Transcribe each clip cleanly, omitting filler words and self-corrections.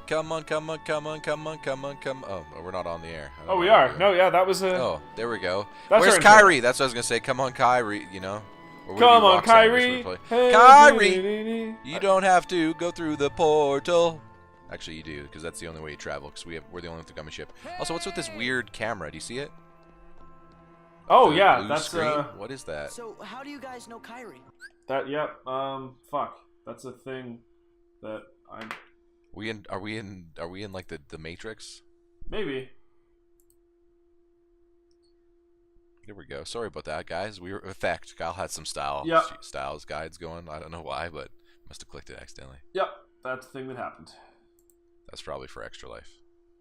Come on, come on, come on, come on, come on, come on. Oh, we're not on the air. Oh, we are. No, yeah, that was a... Oh, there we go. That's Where's Kyrie? That's what I was going to say. Come on, Kyrie, you know? Come on, Kyrie. Hey, Kyrie, you don't have to go through the portal. Actually, you do, because that's the only way you travel, because we're the only Gummy ship. Also, what's with this weird camera? Do you see it? Oh, the yeah, blue that's... screen? What is that? So, how do you guys know Kyrie? That, yep, fuck. That's a thing that I'm... Are we in like the Matrix? Maybe. There we go. Sorry about that, guys. We were effect. Kyle had some styles guides going. I don't know why, but must have clicked it accidentally. Yep, that's the thing that happened. That's probably for Extra Life.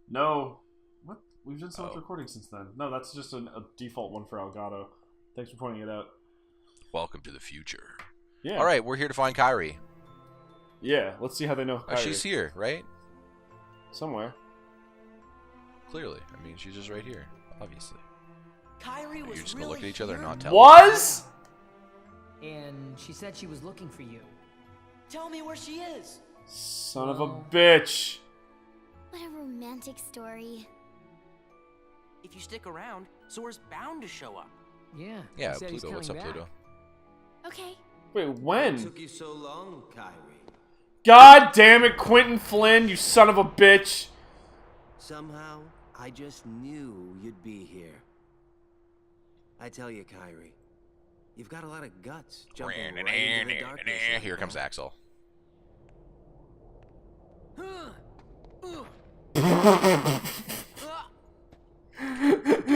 No. What? We've done so much recording since then. No, that's just a default one for Elgato. Thanks for pointing it out. Welcome to the future. Yeah. All right, we're here to find Kyrie. Yeah, let's see how they know Kyrie. She's here, right? Somewhere. Clearly. I mean, she's just right here, obviously. Kyrie was You're just really gonna look at each other and not tell Was? And she said she was looking for you. Tell me where she is. Son of a bitch. What a romantic story. If you stick around, Sora's bound to show up. Yeah. Yeah, he said he's Pluto. What's up, coming Pluto? back. Okay. Wait, when? What took you so long, Kyrie? God damn it, Quentin Flynn, you son of a bitch. Somehow, I just knew you'd be here. I tell you, Kyrie, you've got a lot of guts jumping right into the darkness. Here comes Axel.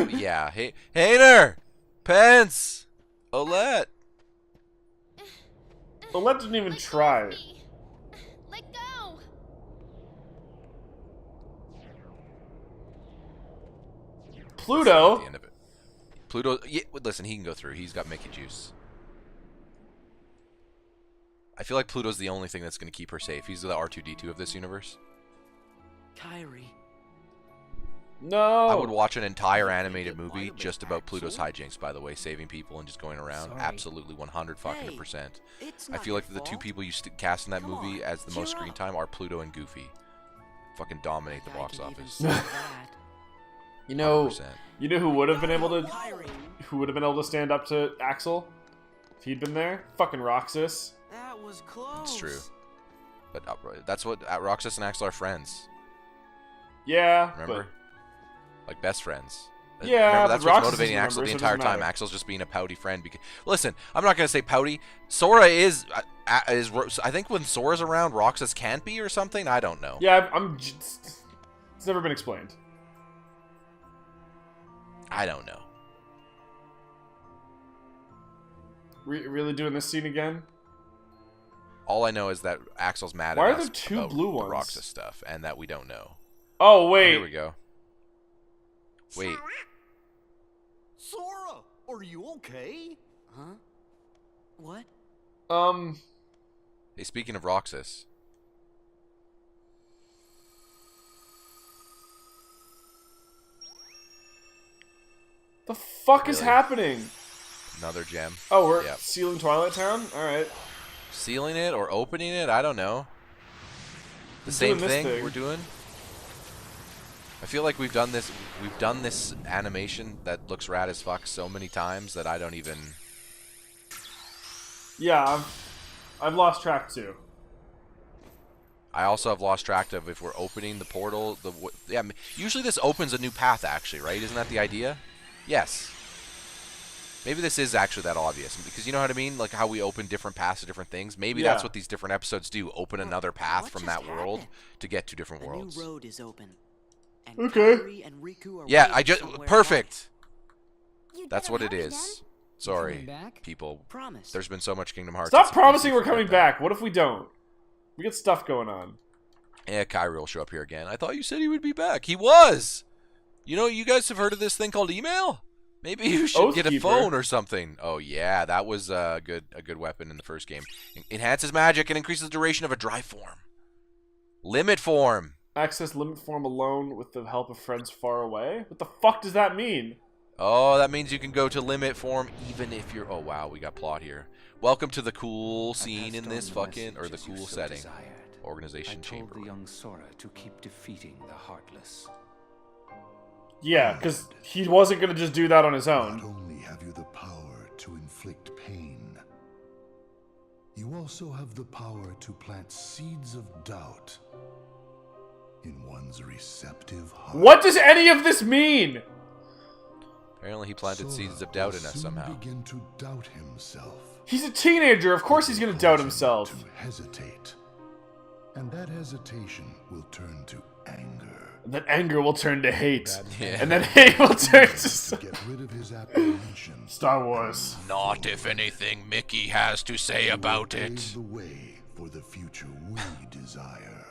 Yeah, hey, Hater! Pence! Olette! Olette didn't even try. Let go. Pluto? At the end of it. Pluto, yeah, listen, he can go through. He's got Mickey juice. I feel like Pluto's the only thing that's going to keep her safe. He's the R2-D2 of this universe. Kyrie. No. I would watch an entire animated movie just about Pluto's hijinks, by the way, saving people and just going around. Sorry. Absolutely 100%. It's I not feel like your the two fault. people you cast in that Come movie on, as the most cheer screen up. time are Pluto and Goofy. Fucking dominate the I box can even office. say that. You know, 100%. you know who would have been able to Kyrie. stand up to Axel if he'd been there? Fucking Roxas. That was close. It's true. But that's what Roxas and Axel are friends. Yeah, Remember? Like best friends. Yeah, Remember, but that's what's Roxas motivating doesn't Axel the remember, so it entire doesn't time. matter. Axel's just being a pouty friend. Because listen, I'm not gonna say pouty. Sora is. I think when Sora's around, Roxas can't be or something. I don't know. but yeah, it's never been explained. I don't know. Really doing this scene again? All I know is that Axel's mad Why at are there us two about blue the ones? Roxas stuff, and that we don't know. Oh Oh, wait. here we go. Wait. Sora, are you okay? Huh? What? Hey, speaking of Roxas. The fuck is Really? happening? Another gem. Oh, we're Yep. sealing Twilight Town? Alright. Sealing it or opening it? I don't know. The We're same doing this thing thing. we're doing? I feel like we've done this animation that looks rad as fuck so many times that I don't even... Yeah, I've lost track too. I also have lost track of if we're opening the portal. Yeah, usually this opens a new path actually, right? Isn't that the idea? Yes. Maybe this is actually that obvious because you know what I mean? Like how we open different paths to different things. Maybe that's Yeah. what these different episodes do. Open another path what from just that world happened? to get to different A worlds. new road is open. And Okay. Kyrie and Riku are Yeah, waiting I just somewhere perfect. You'd That's better what it hurry is. then. Sorry, Coming back? people. Promise. There's been so much Kingdom Hearts. Stop it's promising easy we're to forget coming that. back. What if we don't? We got stuff going on. Yeah, Kyrie will show up here again. I thought you said he would be back. He was. You know, you guys have heard of this thing called email? Maybe you should get a Oathkeeper. phone or something. Oh yeah, that was a good weapon in the first game. Enhances magic and increases the duration of a dry form. Limit form. Access limit form alone with the help of friends far away? What the fuck does that mean? Oh, that means you can go to limit form even if you're... Oh, wow, we got plot here. Welcome to the cool scene in this fucking... Or the cool setting. Organization chamber. I told the young Sora to keep defeating the Heartless. Yeah, because he wasn't going to just do that on his Not own. only have you the power to inflict pain, you also have the power to plant seeds of doubt in one's receptive heart. What does any of this mean? Apparently he planted Sora seeds of doubt in will us soon somehow. begin to doubt himself. He's a teenager. Of course he's going to doubt himself. To hesitate. And that hesitation will turn to anger. And then anger will turn to hate. Yeah. And then hate will turn to... Get rid of his apprehension. Star Wars. Not if anything Mickey has to say about Pave it. the way for the future we desire.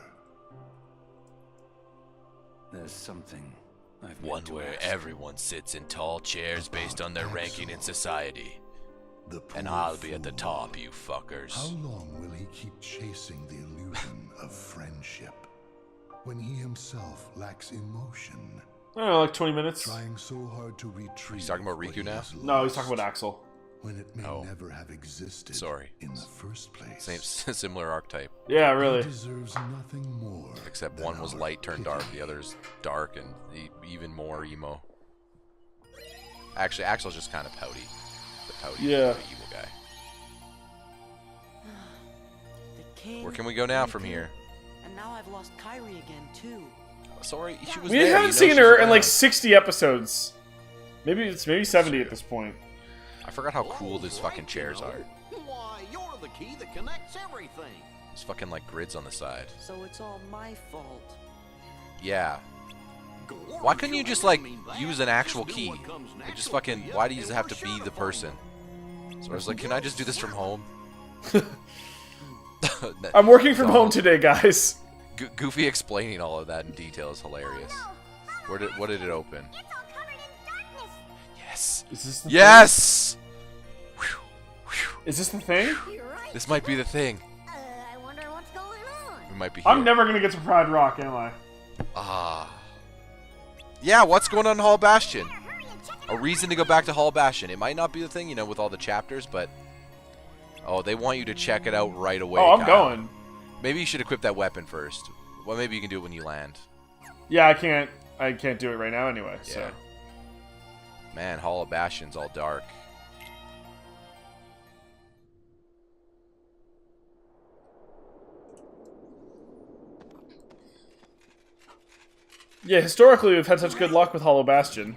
There's something I've One meant to where ask. everyone sits in tall chairs based on their ranking in society. The And poor I'll be at the fool. top, you fuckers. How long will he keep chasing the illusion of friendship when he himself lacks emotion? I don't know, like 20 minutes. Trying so hard to retrieve. He's talking about what Riku he now? has No, he's lost, talking about Axel. when it may Oh. never have existed. Sorry. In the first place. Same, similar archetype. Yeah, He really. deserves nothing more. Except than one was our light turned dark, pity. the other's dark and even more emo. Actually, Axel's just kind of pouty. The pouty Yeah. evil guy. The king, Where can we go now Riku, from here? And now I've lost Kairi again too. Sorry, she was We there. haven't you know seen she's her in like around. 60 episodes. Maybe 70 at this point. I forgot how cool these fucking chairs are. Why, you're the key that connects everything. There's fucking like grids on the side. So it's all my fault. Yeah. Why couldn't you just like use an actual key? Like, just fucking. Why do you have to be the person? So I was like, can I just do this from home? I'm working from No. home today, guys. Goofy explaining all of that in detail is hilarious. What did it open? It's all covered in darkness. Yes. Is this the Yes. Whew. thing? Is this the thing? You're right. This might be the thing. I wonder what's going on. We might be here. I'm never gonna get to Pride Rock, am I? Ah. Yeah, what's going on in Hall Bastion? Hurry and check it A reason to go back to Hall Bastion. It might not be the thing, you know, with all the chapters, but... Oh, they want you to check it out right away, Oh, I'm Kyle. going. Maybe you should equip that weapon first. Well, maybe you can do it when you land. Yeah, I can't do it right now anyway, Yeah. so. Man, Hall of Bastion's all dark. Yeah, historically we've had such good luck with Hollow Bastion.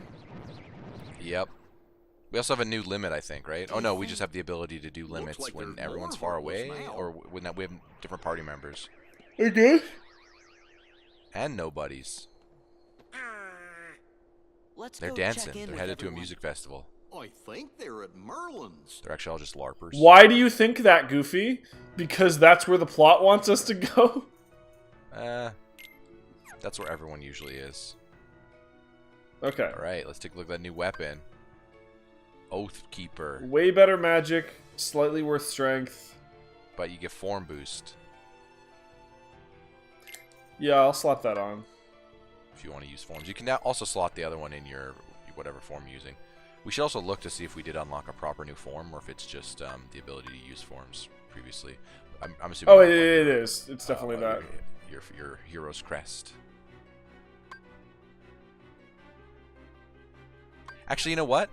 Yep. We also have a new limit, I think, right? Oh no, we just have the ability to do limits like when there's everyone's more far Heartless away, now. or when we have different party members. Okay. And nobodies. Let's They're go dancing. check in They're with headed to a everyone. music festival. I think they're at Merlin's. They're actually all just LARPers. Why do you think that, Goofy? Because that's where the plot wants us to go? That's where everyone usually is. Okay. Alright, let's take a look at that new weapon. Oath Keeper. Way better magic, slightly worth strength. But you get form boost Yeah, I'll slap that on. if you want to use forms. You can now also slot the other one in your whatever form you're using. We should also look to see if we did unlock a proper new form, or if it's just the ability to use forms previously. I'm assuming. Oh, it is. It's definitely that. Your hero's crest. Actually, you know what?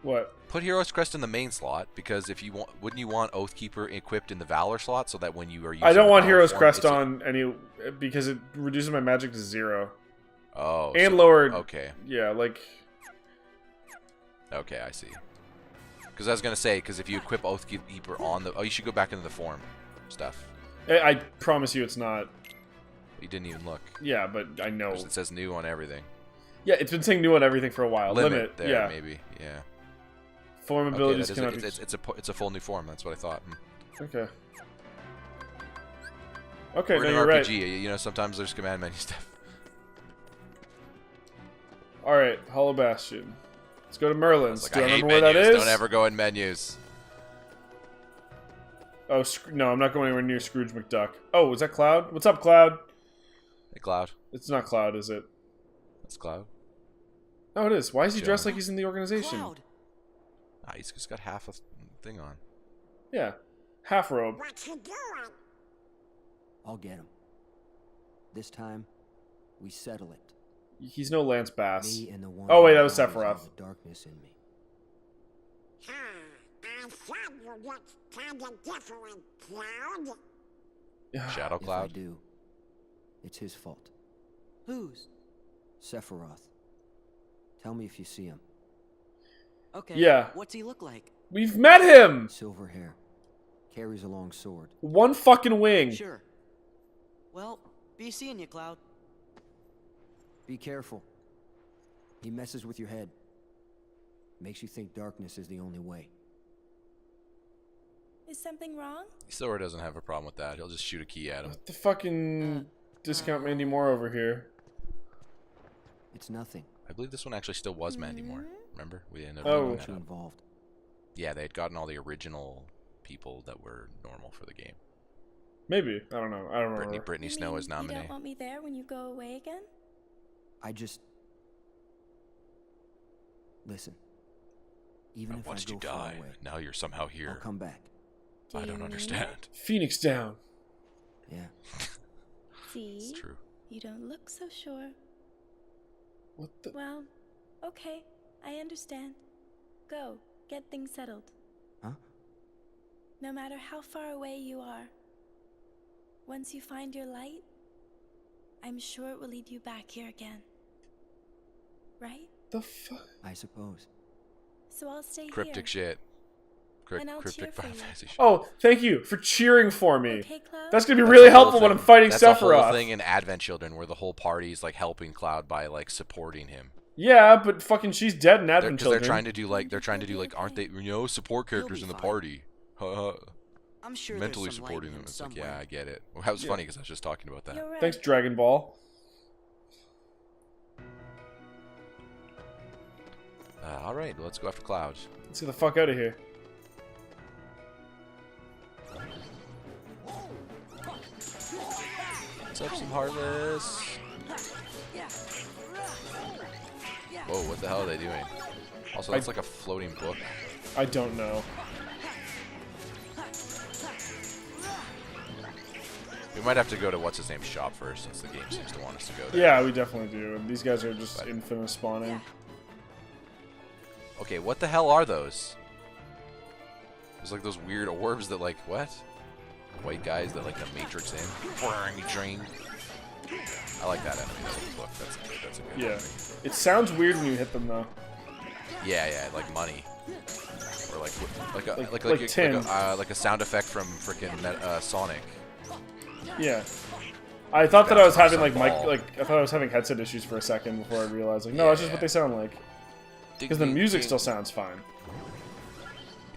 What? Put Hero's Crest in the main slot, because if you want, wouldn't you want Oathkeeper equipped in the Valor slot, so that when you are using I don't the want Valor Hero's form, Crest it's a- on any because it reduces my magic to 0. Oh. And so- lowered. Okay. Yeah, like. Okay, I see. Because I was gonna say, because if you equip Oathkeeper on the, you should go back into the form stuff. I promise you it's not. You didn't even look. Yeah, but I know. It says new on everything. Yeah, it's been saying new on everything for a while. Limit there, yeah. maybe. Yeah. Form Okay, abilities that cannot is, be. it's a full new form. That's what I thought. Okay. Okay, We're no, in you're an right. RPG. You know, sometimes there's command menu stuff. All right, Hollow Bastion. Let's go to Merlin's. Like, Do I I hate remember where menus. that is? Don't ever go in menus. Oh, no, I'm not going anywhere near Scrooge McDuck. Oh, is that Cloud? What's up, Cloud? Hey, Cloud. It's not Cloud, is it? That's Cloud. Oh, it is. Why is he John. dressed like he's in the organization? Cloud. Ah, he's just got half a thing on. Yeah. Half robe. What you doing? I'll get him. This time, we settle it. He's no Lance Bass. Me and the one Oh, wait, who that was embodies all Sephiroth. the darkness in me. I thought you looked kinda different, Cloud. Shadow Cloud. If I do, it's his fault. Whose? Sephiroth. Tell me if you see him. Okay. Yeah. What's he look like? We've met him! Silver hair. Carries a long sword. One fucking wing. Sure. Well, be seeing you, Cloud. Be careful. He messes with your head. Makes you think darkness is the only way. Is something wrong? Sora doesn't have a problem with that. He'll just shoot a key at him. What the fucking discount Mandy Moore over here? It's nothing. I believe this one actually still was Mandy Moore. Remember? We ended up Oh. looking Got that you up. involved. Yeah, they had gotten all the original people that were normal for the game. Maybe. I don't know. I don't remember. Brittany You Snow mean is You nominated. don't want me there when you go away again? I just... Listen. Even I if watched I you go far die. away, Now you're somehow I'll here. come back. Do I you don't mean understand. Phoenix down. Yeah. See? It's true. You don't look so sure. What the? Well, okay. I understand. Go. Get things settled. Huh? No matter how far away you are, once you find your light, I'm sure it will lead you back here again. Right? The fuck? I suppose. So I'll stay Cryptic here. shit. And I'll Cryptic cheer for Final you. Fantasy shit. Oh, thank you for cheering for me. Okay, Cloud? That's gonna be That's really the whole helpful when I'm thing. fighting That's the whole Sephiroth. thing in Advent Children where the whole party's like helping Cloud by like supporting him. Yeah, but fucking she's dead in Advent Because Children. they're trying to do like aren't they support characters in the fine. party? I'm sure Mentally there's some supporting light them. in It's like, somewhere. yeah, I get it. Well, that was funny because I was just talking about that. You're right. Thanks, Dragon Ball. All right, let's go after Cloud. Let's get the fuck out of here. What's up, some Heartless? Whoa, what the hell are they doing? Also, that's like a floating book. I don't know. We might have to go to what's his name's shop first, since the game seems to want us to go there. Yeah, we definitely do. And these guys are just infamous spawning. Okay, what the hell are those? There's like those weird orbs that like what? White guys that like the Matrix in. Drain. I like that enemy. That's good. That's a good. Yeah. Enemy. It sounds weird when you hit them though. Yeah, like money. Or like a sound effect from freaking Sonic. Yeah. I thought that I was having like Ball. I thought I was having headset issues for a second before I realized like no, that's just what they sound like. Because the music still sounds fine.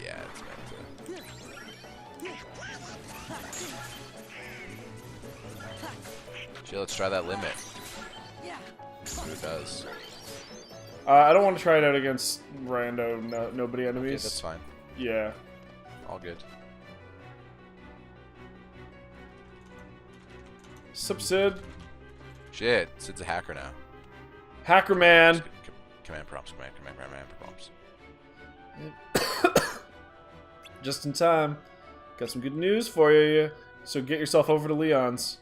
Yeah, it's meant to. Chill, let's try that limit. See what it does. I don't want to try it out against rando nobody Okay, enemies. that's fine. Yeah. All good. Sup, Sid? Shit, Sid's a hacker now. Hacker man. Command prompts. Command prompts. Just in time. Got some good news for you. So get yourself over to Leon's.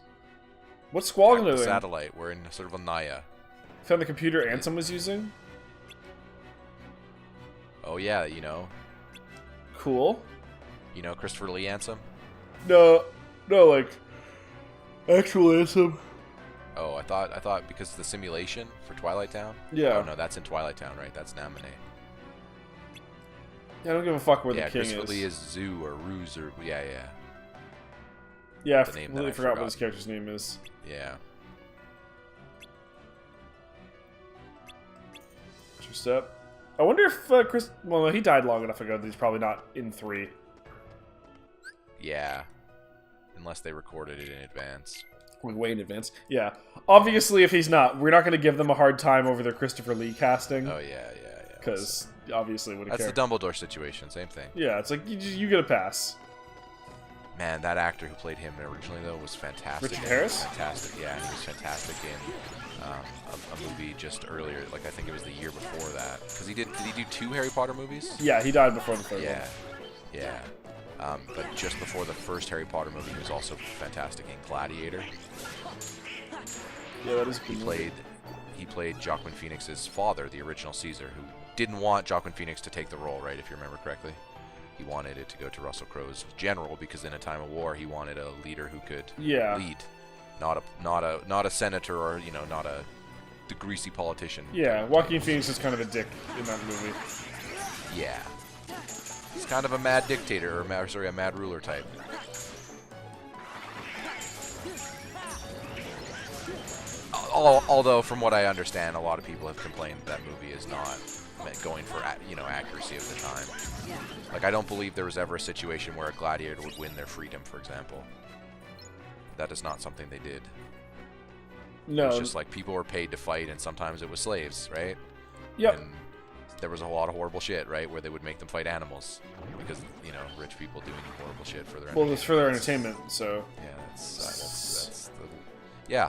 What's Squall Track the doing? satellite. We're in sort of a Naya. Found the computer Ansem was using. Oh yeah, you know. Cool. You know Christopher Lee Ansem? No, like actual Ansem. Oh, I thought because of the simulation for Twilight Town. Yeah. Oh no, that's in Twilight Town, right? That's Namine. Yeah, I don't give a fuck where Yeah, the king Christopher is. Lee is Zoo or Ruse or yeah. Yeah, I The name that completely I forgot what forgot. his character's name is. Yeah. Two step. I wonder if Chris. Well, no, he died long enough ago that he's probably not in 3. Yeah. Unless they recorded it in advance. Way in advance. Yeah. Obviously, if he's not, we're not going to give them a hard time over their Christopher Lee casting. Oh yeah. Because obviously, what a That's character. the Dumbledore situation. Same thing. Yeah, it's like you get a pass. Man, that actor who played him originally though was fantastic. Richard Harris? Fantastic, yeah. He was fantastic in a movie just earlier. Like I think it was the year before that. Because did he do 2 Harry Potter movies? Yeah, he died before the third one. Yeah. But just before the first Harry Potter movie, he was also fantastic in Gladiator. Yeah, that is. He played Joaquin Phoenix's father, the original Caesar, who didn't want Joaquin Phoenix to take the role, right? If you remember correctly. He wanted it to go to Russell Crowe's general because in a time of war he wanted a leader who could lead, not a senator or not the greasy politician. Yeah, Joaquin Phoenix is kind of a dick in that movie. Yeah, he's kind of a mad dictator or a mad ruler type. Although from what I understand, a lot of people have complained that movie is not going for accuracy of the time. Like I don't believe there was ever a situation where a gladiator would win their freedom, for example. That is not something they did. No. It's just like people were paid to fight, and sometimes it was slaves, right? Yep. And there was a lot of horrible shit, right, where they would make them fight animals because rich people doing horrible shit for their. Well, it's for their entertainment, so. Yeah, that's the. Yeah.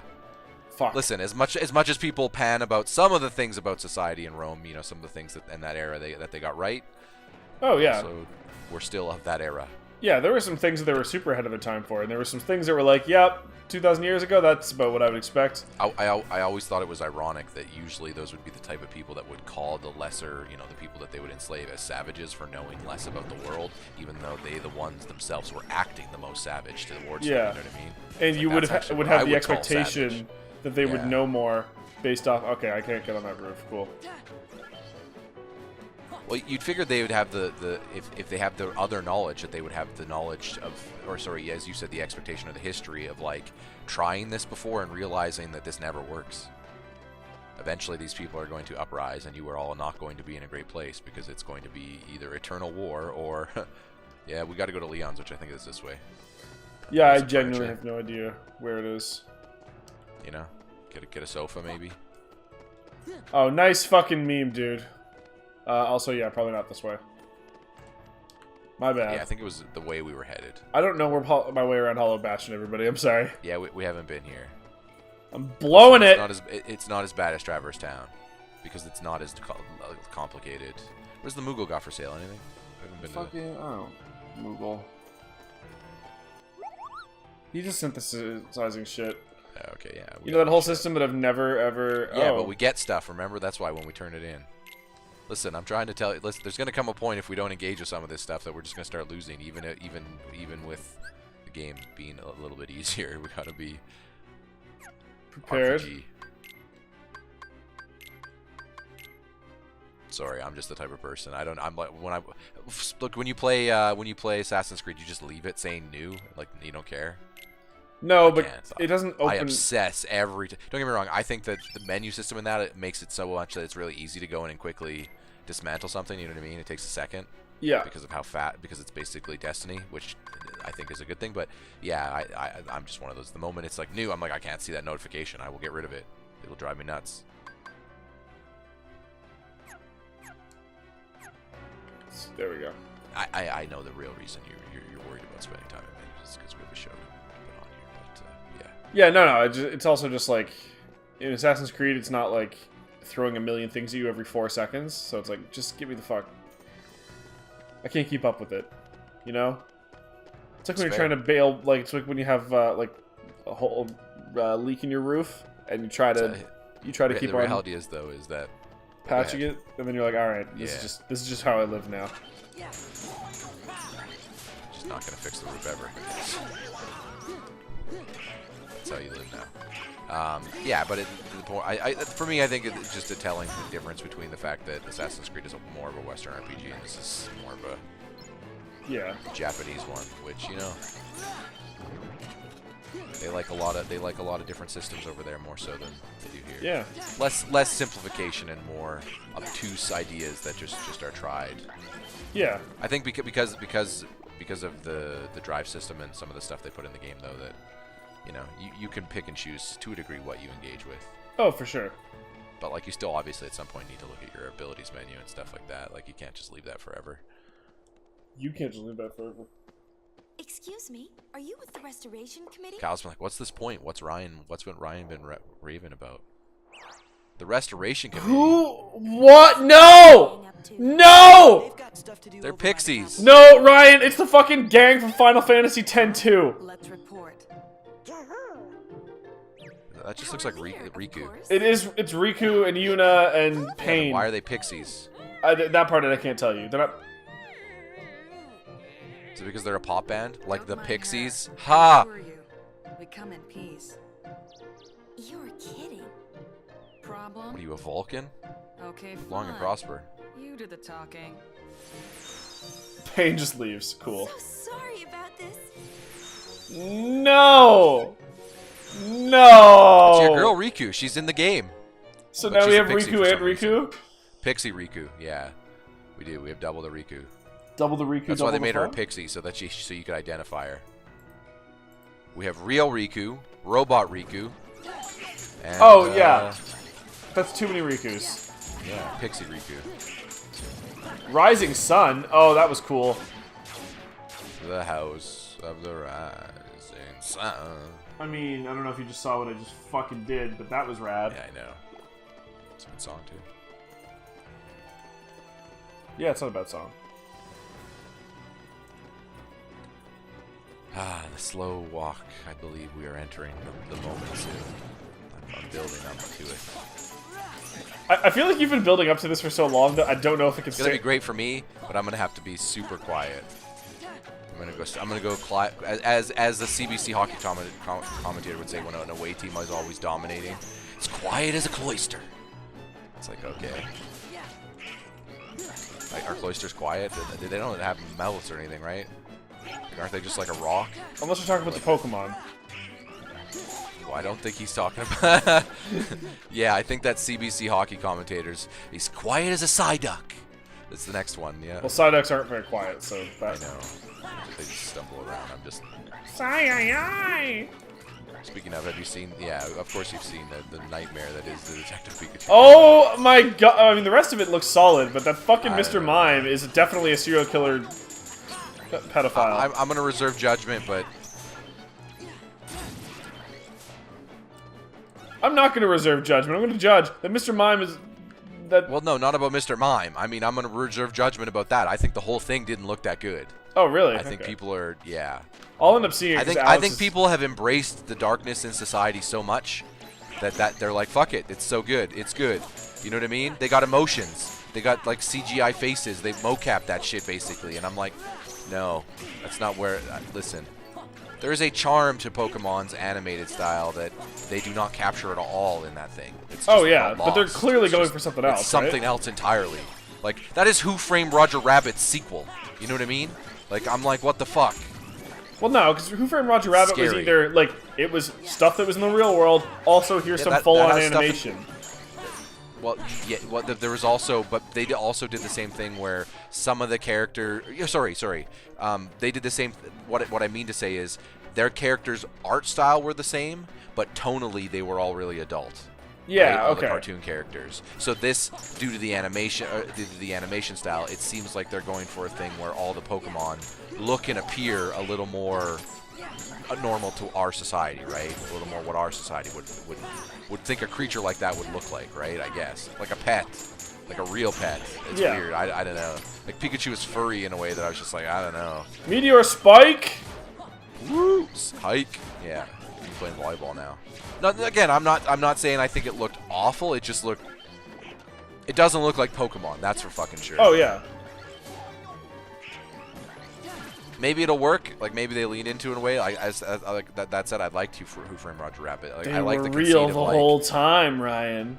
Fuck. Listen, as much as people pan about some of the things about society in Rome, some of the things that in that era that they got right. Oh yeah. So we're still of that era. Yeah, there were some things that they were super ahead of their time for, and there were some things that were like, yep, 2,000 years ago, that's about what I would expect. I always thought it was ironic that usually those would be the type of people that would call the lesser, the people that they would enslave as savages for knowing less about the world, even though they, the ones themselves, were acting the most savage towards them, you know what I mean? And like you would have the expectation that they would Yeah. know more based off, okay, I can't get on that roof, cool. Well, you'd figure they would have if they have the other knowledge, that they would have the knowledge of, or sorry, as you said, the expectation of the history of like trying this before and realizing that this never works. Eventually, these people are going to uprise, and you are all not going to be in a great place because it's going to be either eternal war or, yeah, we got to go to Leon's, which I think is this way. Yeah, I genuinely have no idea where it is. Get a sofa maybe. Oh, nice fucking meme, dude. Also, yeah, probably not this way. My bad. Yeah, I think it was the way we were headed. I don't know my way around Hollow Bastion, everybody. I'm sorry. Yeah, we haven't been here. I'm blowing it. It's not as bad as Traverse Town because it's not as complicated. Where's the Moogle got for sale? Anything? I haven't been Fucking Moogle. He's just synthesizing shit. Okay, yeah. You know that whole system that I've never ever. Yeah, but we get stuff. Remember, that's why when we turn it in. Listen, I'm trying to tell you. Listen, there's going to come a point if we don't engage with some of this stuff that we're just going to start losing, even with the game being a little bit easier. We got to be prepared. RPG. Sorry, I'm just the type of person. I'm like when you play Assassin's Creed, you just leave it saying new, like you don't care. No, but it doesn't open. I obsess every time. Don't get me wrong. I think that the menu system in that, it makes it so much that it's really easy to go in and quickly dismantle something. You know what I mean? It takes a second. Yeah. Because of because it's basically Destiny, which I think is a good thing. But yeah, I'm just one of those. The moment it's like new, I'm like, I can't see that notification. I will get rid of it. It'll drive me nuts. There we go. I know the real reason you're worried about spending time in menus is because we have a show to put on here. But yeah. Yeah, no. It's also just like in Assassin's Creed, it's not like throwing a million things at you every 4 seconds. So it's like, just give me the fuck. I can't keep up with it. You know? It's like when you're trying to bail. Like it's like when you have like a whole leak in your roof, and you try to keep on. The reality is though is that patching it, and then you're like, all right, this is just how I live now. Just not gonna fix the roof ever. That's how you live now. Yeah, but for me, I think it's just a telling difference between the fact that Assassin's Creed is more of a Western RPG and this is more of a Japanese one, which they like a lot of different systems over there more so than they do here. Yeah. Less simplification and more obtuse ideas that just are tried. Yeah. I think because of the drive system and some of the stuff they put in the game though, that you can pick and choose to a degree what you engage with. Oh, for sure. But like you still obviously at some point need to look at your abilities menu and stuff like that. Like you can't just leave that forever. You can't just leave that forever. Excuse me, are you with the Restoration Committee? Kyle's been like, what's this point? What's Ryan been raving about? The Restoration Committee. Who? What? No! No! They're pixies. No, Ryan, it's the fucking gang from Final Fantasy X-2. Let's report. That just looks like Riku. It's Riku and Yuna and Pain. Why are they pixies? That part I can't tell you. They're not. Is it because they're a pop band? Like the Pixies? Ha! We come in peace. You're kidding. Problem? What are you, a Vulcan? Okay, fine. Long and prosper. You do the talking. Pain just leaves. Cool. So sorry about this. No! No! It's your girl Riku. She's in the game. So But now we she's a have pixie Riku for and some reason. Riku? Pixie Riku, yeah. We do. We have double the Riku. Double the Riku, That's why they double made the her a fun? pixie, so that so you could identify her. We have real Riku, robot Riku, and, oh, yeah. That's too many Rikus. Yeah, Pixie Riku. Rising Sun? Oh, that was cool. The House of the Rising Sun. I mean, I don't know if you just saw what I just fucking did, but that was rad. Yeah, I know. It's a good song, too. Yeah, it's not a bad song. Ah, the slow walk. I believe we are entering the moment soon. I'm building up to it. I feel like you've been building up to this for so long that I don't know if it can It's gonna be great for me, but I'm gonna have to be super quiet. I'm gonna go as the CBC hockey commentator would say when an away team is always dominating. It's quiet as a cloister. It's like, okay. Like, are cloisters quiet? They don't have mouths or anything, right? Aren't they just like a rock? Unless you're talking about the Pokemon. Well, I don't think he's talking about... Yeah, I think that CBC hockey commentators. He's quiet as a Psyduck. That's the next one, yeah. Well, Psyducks aren't very quiet, so that... I know. They just stumble around. I'm just... Psy-yi-yi! Speaking of, have you seen... Yeah, of course you've seen the nightmare that is the Detective Pikachu. Oh my god! I mean, the rest of it looks solid, but that fucking Mr. Mime is definitely a serial killer pedophile. I'm gonna reserve judgment, but... I'm not gonna reserve judgment. I'm gonna judge that Mr. Mime is... that. Well, no, not about Mr. Mime. I mean, I'm gonna reserve judgment about that. I think the whole thing didn't look that good. Oh, really? I think people are... Yeah. I'll end up seeing it. I think people have embraced the darkness in society so much that they're like, fuck it, it's so good, it's good. You know what I mean? They got emotions. They got like CGI faces. They mocap that shit basically, and I'm like, no, that's not where. Listen, there is a charm to Pokemon's animated style that they do not capture at all in that thing. It's just oh yeah, lost. but they're clearly going for something else. It's something else entirely. Like that is Who Framed Roger Rabbit's sequel. You know what I mean? Like I'm like, what the fuck? Well, no, because Who Framed Roger Rabbit was either, like, it was stuff that was in the real world, also here's some full-on animation. Well, yeah, there was also, but they also did the same thing where some of the character, sorry, they did the same, what I mean to say is, their characters' art style were the same, but tonally they were all really adult. Yeah, right? All okay. the cartoon characters. So this, due to the animation style, it seems like they're going for a thing where all the Pokemon look and appear a little more normal to our society, right? A little more what our society would think a creature like that would look like, right? I guess like a pet, like a real pet. It's weird. I don't know. Like Pikachu is furry in a way that I was just like, I don't know. Meteor Spike. Woo! Hike. Yeah. I'm playing volleyball now. No, again, I'm not saying I think it looked awful. It just looked. It doesn't look like Pokemon. That's for fucking sure. Oh yeah. Maybe it'll work. Like maybe they lean into it in a way. Like that said, I'd like to for Who Framed Roger Rabbit. Like, They I like were the real conceit the of, whole time, Ryan.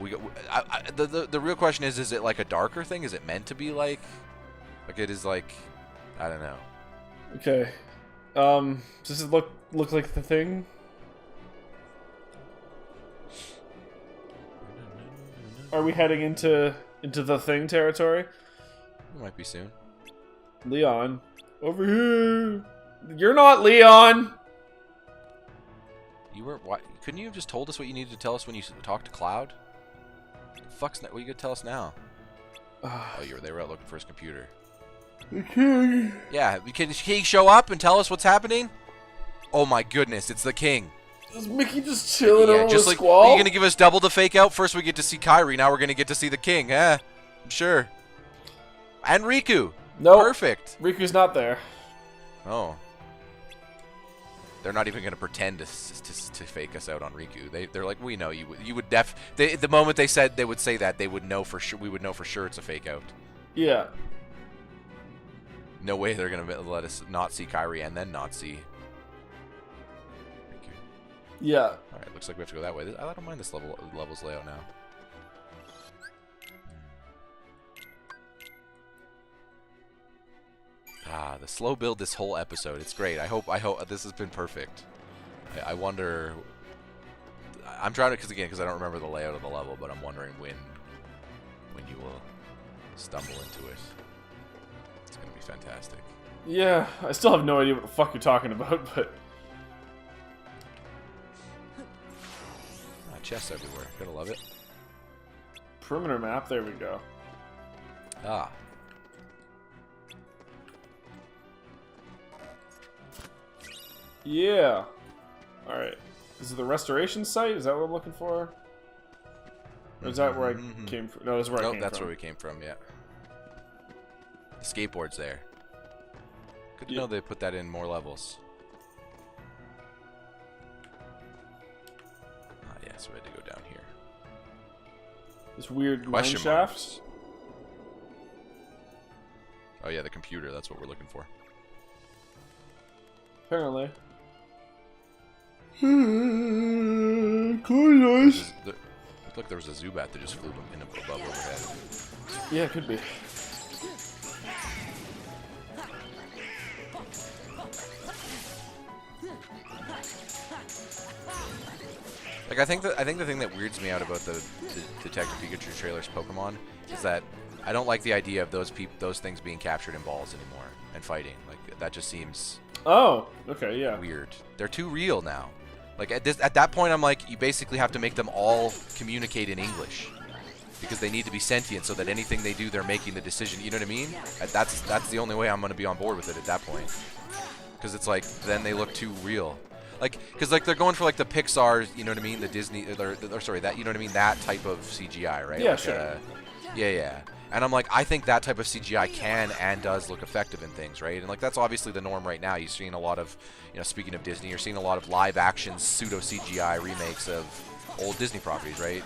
The real question is it like a darker thing? Is it meant to be like it is like, I don't know. Okay. Does it look like the thing? Are we heading into the thing territory? It might be soon. Leon, over here. You're not Leon. You were. Why couldn't you have just told us what you needed to tell us when you talked to Cloud? What are you gonna tell us now? Oh, they were out looking for his computer. The king. Yeah, can he show up and tell us what's happening? Oh my goodness, it's the king. Is Mickey just chilling over just the like, squall? are you gonna give us double the fake out? First we get to see Kairi, now we're gonna get to see the king. I'm sure. And Riku. No. Perfect. Riku's not there. Oh. They're not even gonna pretend to fake us out on Riku. They're like, we know you would the moment they said they would say that, they would know for sure. We would know for sure it's a fake out. Yeah. No way they're gonna let us not see Kairi and then not see. Yeah. All right, looks like we have to go that way. I don't mind this level's layout now. The slow build this whole episode. It's great. I hope this has been perfect. I wonder. I'm trying to because I don't remember the layout of the level, but I'm wondering when you will stumble into it. It's gonna be fantastic. Yeah, I still have no idea what the fuck you're talking about, but. Chests everywhere. Gotta love it. Perimeter map. There we go. Ah. Yeah. Alright. Is it the restoration site? Is that what I'm looking for? Or is that where I came from? No, that's where I came from. That's where we came from, yeah. The skateboard's there. Good to know they put that in more levels. So we had to go down here. This weird mine Question shaft. Marks. Oh yeah, the computer. That's what we're looking for. Apparently. Cool, nice. Look, there was a Zubat that just flew in above overhead. Yeah, it could be. Like I think the thing that weirds me out about the Detective Pikachu trailers Pokemon is that I don't like the idea of those things being captured in balls anymore and fighting. Like that just seems okay, yeah. weird. They're too real now. Like at that point I'm like, you basically have to make them all communicate in English because they need to be sentient so that anything they do they're making the decision, you know what I mean? That's the only way I'm going to be on board with it at that point. Cuz it's like then they look too real. Like, because like they're going for like the Pixar, you know what I mean, the Disney, or sorry, that you know what I mean, that type of CGI, right? Yeah, like, sure. Yeah. And I'm like, I think that type of CGI can and does look effective in things, right? And like that's obviously the norm right now. You're seeing a lot of, speaking of Disney, you're seeing a lot of live action pseudo CGI remakes of old Disney properties, right?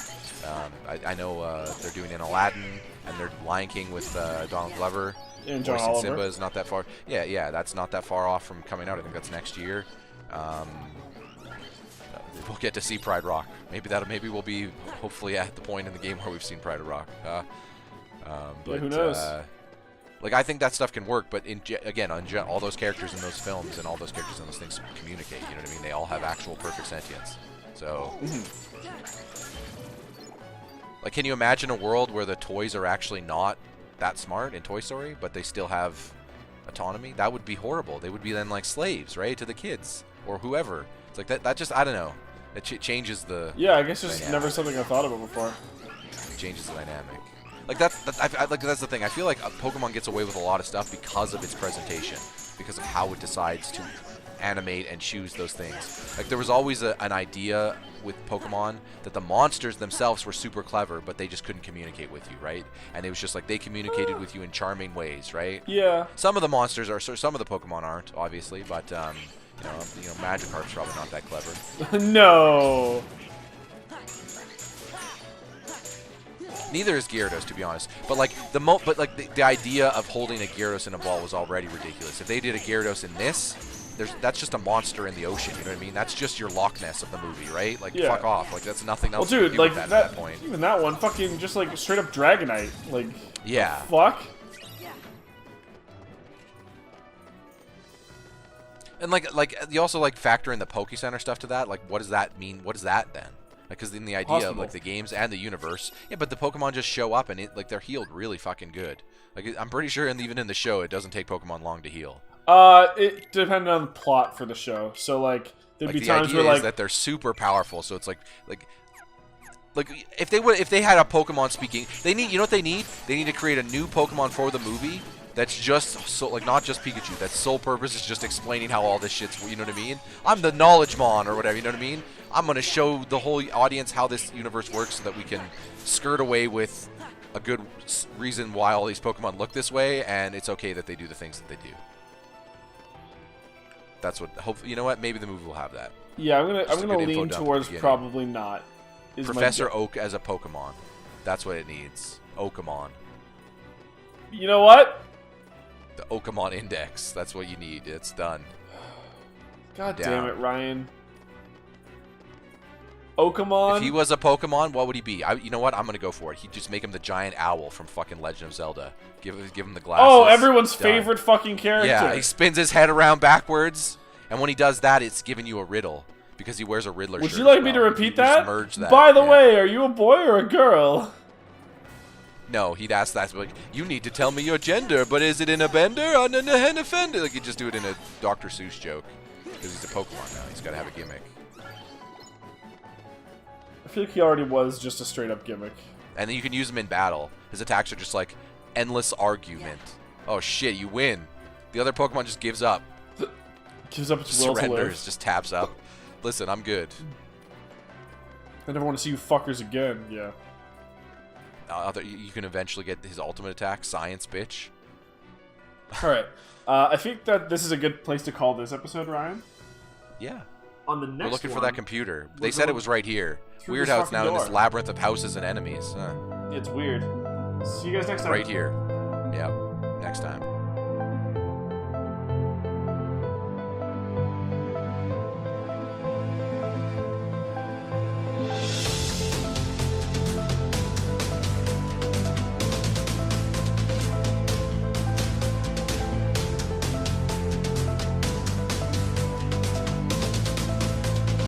I know they're doing an Aladdin and they're Lion King with Donald Glover. And John Oliver. Simba is not that far. Yeah, that's not that far off from coming out. I think that's next year. We'll get to see Pride Rock. Maybe we'll be hopefully at the point in the game where we've seen Pride Rock. But who knows? Like I think that stuff can work, but all those characters in those films and all those characters in those things communicate. You know what I mean? They all have actual perfect sentience. So, like, can you imagine a world where the toys are actually not that smart in Toy Story, but they still have autonomy? That would be horrible. They would be then like slaves, right, to the kids or whoever. It's like that just, I don't know. It changes the. Yeah, I guess it's dynamic. never something I thought about before. It changes the dynamic. Like that's the thing. I feel like Pokemon gets away with a lot of stuff because of its presentation, because of how it decides to animate and choose those things. Like there was always an idea with Pokemon that the monsters themselves were super clever, but they just couldn't communicate with you, right? And it was just like they communicated with you in charming ways, right? Yeah. Some of the monsters are, some of the Pokemon aren't, obviously, but Magikarp's probably not that clever. No. Neither is Gyarados, to be honest. But like the idea of holding a Gyarados in a ball was already ridiculous. If they did a Gyarados in this, that's just a monster in the ocean. You know what I mean? That's just your Loch Ness of the movie, right? Like fuck off. Like that's nothing else. Well, dude, you can do like with that, at that point. Even that one, fucking just like straight up Dragonite. Like yeah. Fuck. And like you also like factor in the Poke Center stuff to that. Like what does that mean? What is that then? Because in the idea of like the games and the universe, yeah, but the Pokemon just show up and they're healed really fucking good. Like I'm pretty sure, even in the show, it doesn't take Pokemon long to heal. It depended on the plot for the show. So like there'd be times where like that they're super powerful. So it's like if they had a Pokemon speaking, you know what they need? They need to create a new Pokemon for the movie that's just so like not just Pikachu. That sole purpose is just explaining how all this shit's. You know what I mean? I'm the knowledge mon or whatever. You know what I mean? I'm gonna show the whole audience how this universe works so that we can skirt away with a good reason why all these Pokemon look this way, and it's okay that they do the things that they do. That's what. Hopefully, you know what? Maybe the movie will have that. Yeah, I'm gonna good info lean dump at the towards beginning. probably not. Is my Professor guess. Oak as a Pokemon. That's what it needs. Oakemon. You know what? The Oakemon Index. That's what you need. It's done. God Down. damn it, Ryan. Oakemon. If he was a Pokemon, what would he be? You know what? I'm gonna go for it. He'd just make him the giant owl from fucking Legend of Zelda. Give him the glasses. Oh, everyone's Done. favorite fucking character. Yeah, he spins his head around backwards, and when he does that, it's giving you a riddle because he wears a Riddler Would shirt. you like as me to well. repeat You just that? merge that? By the Yeah. way, are you a boy or a girl? No, he'd ask that. Like, you need to tell me your gender, but is it in a bender or in a offender? Like, he'd just do it in a Dr. Seuss joke because he's a Pokemon now. He's got to have a gimmick. I feel like he already was just a straight up gimmick. And then you can use him in battle. His attacks are just like endless argument. Oh shit, you win. The other Pokemon just gives up. Gives up its will to Surrenders, live. just taps up. Listen, I'm good. I never want to see you fuckers again. Yeah. You can eventually get his ultimate attack, Science Bitch. Alright. I think that this is a good place to call this episode, Ryan. Yeah. On the next We're looking for one, that computer. They we're said it going was right here. through Weird this how it's now fucking in this door. labyrinth of houses and enemies. It's weird. See you guys next time. Right here. Yeah. Next time.